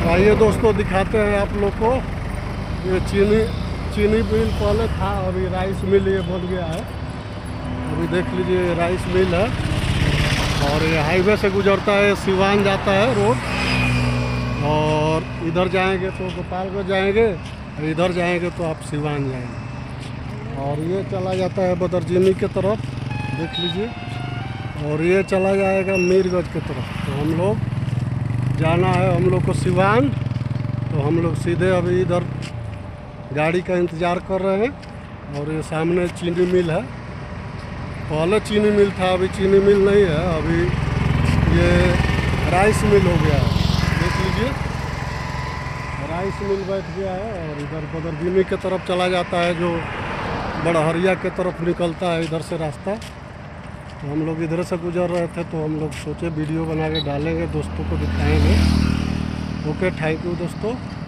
आइए दोस्तों दिखाते हैं आप लोग को। ये चीनी चीनी मिल पहले था, अभी राइस मिल ये बन गया है। अभी देख लीजिए ये राइस मिल है और ये हाईवे से गुजरता है, सिवान जाता है रोड। और इधर जाएंगे तो गोपालगंज जाएंगे, इधर जाएंगे तो आप सिवान जाएंगे। और ये चला जाता है बदरजीनी के तरफ, देख लीजिए। और ये चला जाएगा मीरगंज की तरफ। तो हम लोग जाना है हम लोग को सिवान, तो हम लोग सीधे अभी इधर गाड़ी का इंतज़ार कर रहे हैं। और ये सामने चीनी मिल है, पहले चीनी मिल था, अभी चीनी मिल नहीं है, अभी ये राइस मिल हो गया है। देख लीजिए राइस मिल बैठ गया है। और इधर बदरजीनी की तरफ चला जाता है, जो बड़हरिया के तरफ निकलता है इधर से रास्ता। तो हम लोग इधर से गुजर रहे थे, तो हम लोग सोचे वीडियो बना के डालेंगे, दोस्तों को दिखाएंगे। ओके, थैंक यू दोस्तों।